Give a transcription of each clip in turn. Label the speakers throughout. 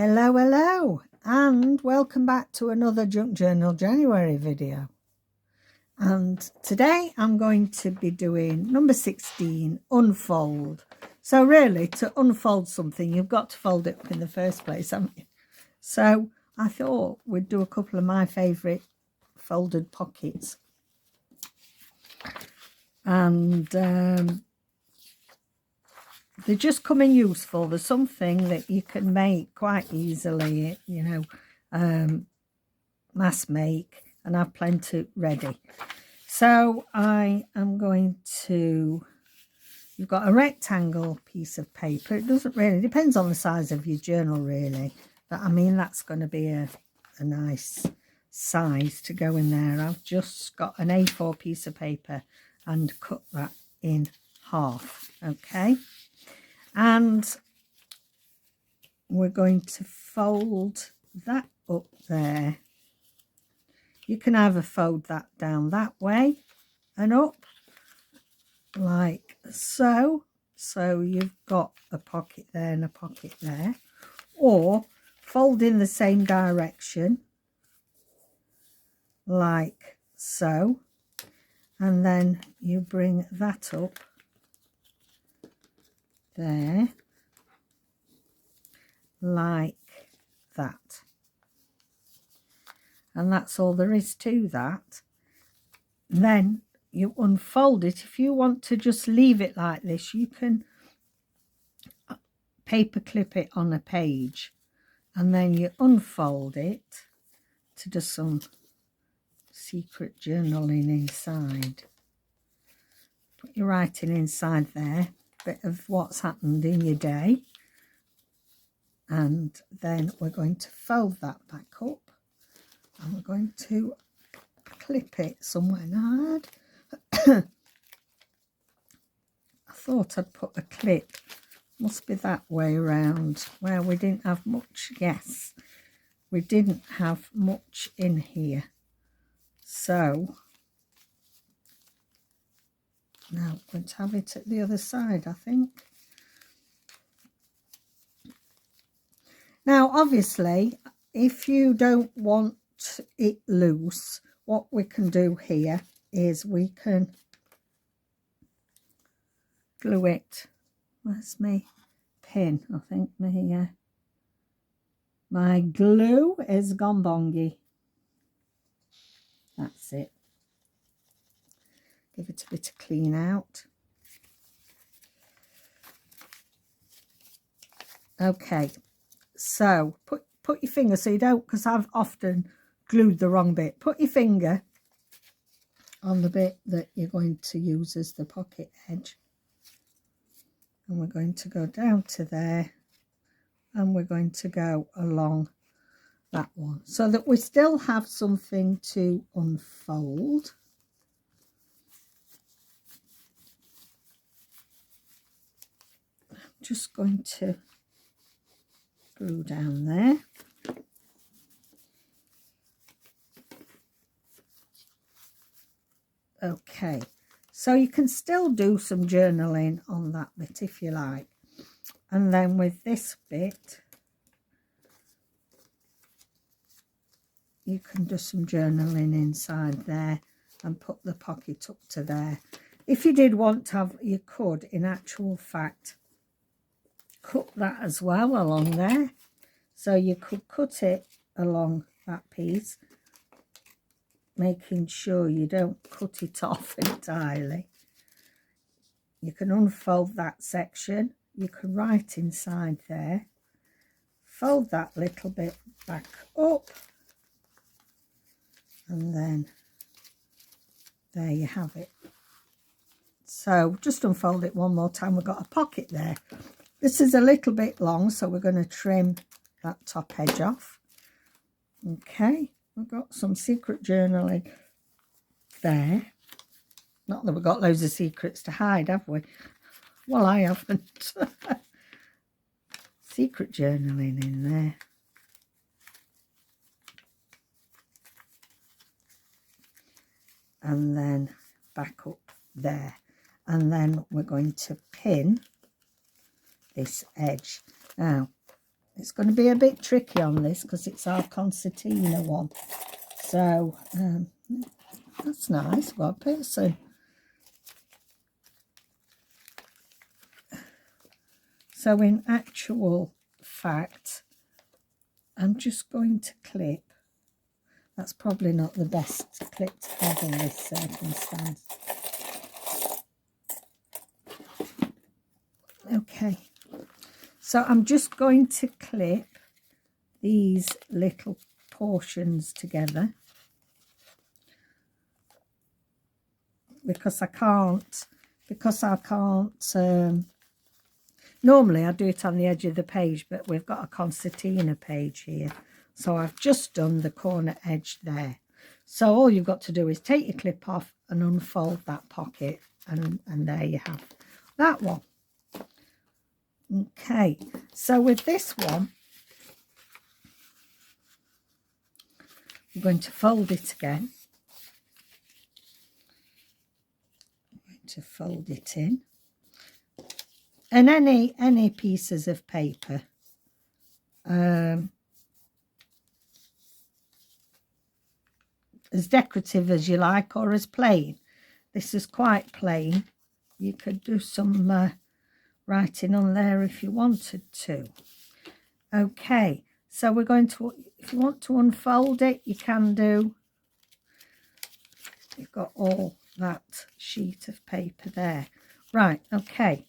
Speaker 1: Hello, hello, and welcome back to another Junk Journal January video. And today I'm going to be doing number 16, unfold. So really, to unfold something, you've got to fold it up in the first place, haven't you? So I thought we'd do a couple of my favourite folded pockets. And they just come in useful. There's something that you can make quite easily, you know, mass make, and I've plenty ready. So I am going to, you've got a rectangle piece of paper. It doesn't really, depends on the size of your journal really, but I mean that's going to be a nice size to go in there. I've just got an A4 piece of paper and cut that in half, okay? And we're going to fold that up there. You can either fold that down that way and up like so. So you've got a pocket there and a pocket there. Or fold in the same direction like so. And then you bring that up there like that, and that's all there is to that. Then you unfold it. If you want to just leave it like this, you can paper clip it on a page, and then you unfold it to do some secret journaling inside. Put your writing inside there, bit of what's happened in your day, and then we're going to fold that back up and we're going to clip it somewhere. Now I thought I'd put a clip, must be that way around where we didn't have much. Yes, we didn't have much in here, so now I'm going to have it at the other side, I think. Now, obviously, if you don't want it loose, what we can do here is we can glue it. Where's my pin? I think my glue is gone bongy. That's it. Give it a bit of clean out. Okay, so put your finger, so you don't, because I've often glued the wrong bit. Put your finger on the bit that you're going to use as the pocket edge, and we're going to go down to there, and we're going to go along that one so that we still have something to unfold. Just going to glue down there. Okay, so you can still do some journaling on that bit if you like, and then with this bit you can do some journaling inside there and put the pocket up to there. If you did want to have, you could in actual fact cut that as well along there, so you could cut it along that piece, making sure you don't cut it off entirely. You can unfold that section, you can write inside there, fold that little bit back up, and then there you have it. So just unfold it one more time. We've got a pocket there. This is a little bit long, so we're going to trim that top edge off. Okay, we've got some secret journaling there. Not that we've got loads of secrets to hide, have we? Well, I haven't. Secret journaling in there. And then back up there. And then we're going to pin this edge. Now, It's going to be a bit tricky on this because it's our concertina one. So that's nice. What a person. So in actual fact, I'm just going to clip. That's probably not the best clip to have in this circumstance. Okay, so I'm just going to clip these little portions together because I can't, normally I do it on the edge of the page, but we've got a concertina page here. So I've just done the corner edge there. So all you've got to do is take your clip off and unfold that pocket, and there you have that one. Okay, so with this one, I'm going to fold it again. I'm going to fold it in. And any pieces of paper, as decorative as you like or as plain. This is quite plain. You could do some writing on there if you wanted to. Okay, so we're going to, if you want to unfold it, you can do. You've got all that sheet of paper there. Right, okay.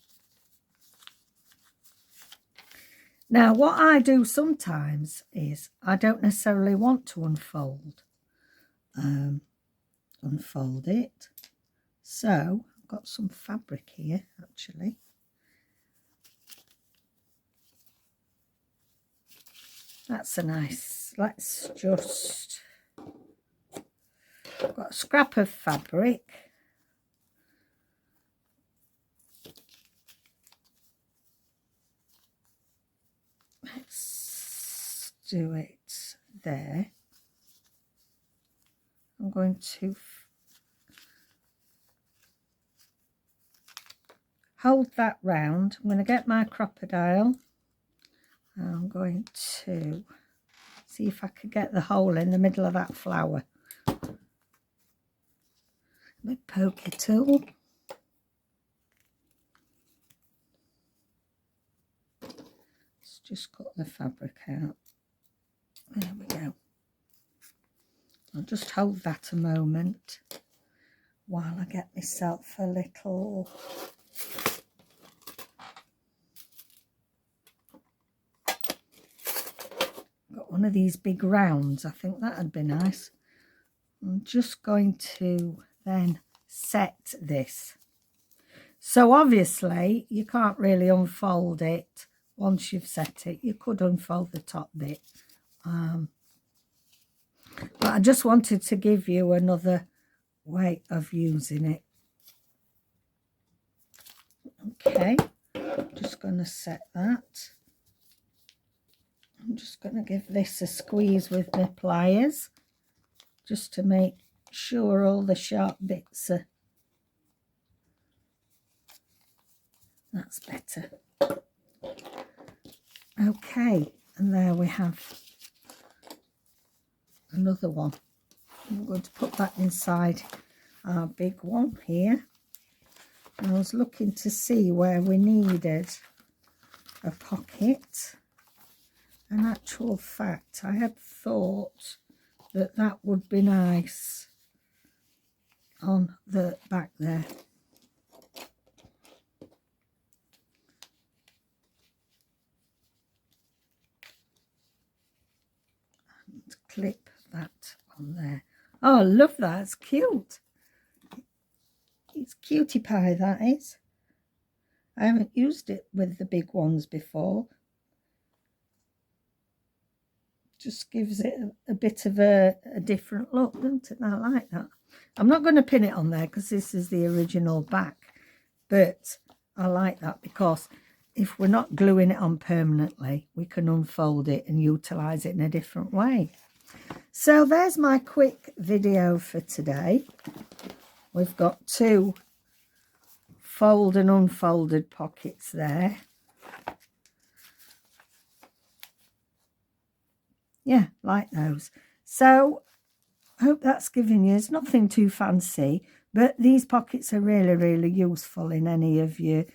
Speaker 1: Now, what I do sometimes is I don't necessarily want to unfold it. So I've got some fabric here, actually. That's a nice, let's just, I've got a scrap of fabric. Let's do it there. I'm going to hold that round. I'm going to get my crocodile. I'm going to see if I can get the hole in the middle of that flower. My poker tool. Let's just cut the fabric out. There we go. I'll just hold that a moment while I get myself a little got one of these big rounds. I think that'd be nice. I'm just going to then set this. So obviously you can't really unfold it once you've set it. You could unfold the top bit. But I just wanted to give you another way of using it. Okay, just going to set that. I'm just going to give this a squeeze with my pliers just to make sure all the sharp bits are. That's better. Okay, and there we have another one. I'm going to put that inside our big one here. I was looking to see where we needed a pocket. In actual fact, I had thought that that would be nice on the back there. And clip that on there. Oh, I love that. It's cute. It's cutie pie, that is. I haven't used it with the big ones before. Just gives it a bit of a different look, doesn't it? I like that. I'm not going to pin it on there because this is the original back, but I like that because if we're not gluing it on permanently, we can unfold it and utilise it in a different way. So there's my quick video for today. We've got two fold and unfolded pockets there. yeah, like those. So I hope that's given you, it's nothing too fancy, but these pockets are really, really useful in any of your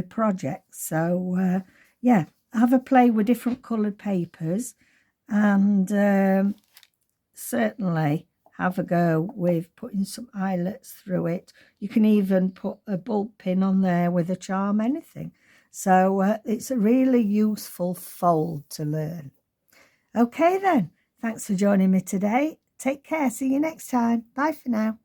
Speaker 1: projects. So yeah, have a play with different coloured papers, and certainly have a go with putting some eyelets through it. You can even put a bulb pin on there with a charm, anything. So it's a really useful fold to learn. Okay then, thanks for joining me today. Take care, see you next time. Bye for now.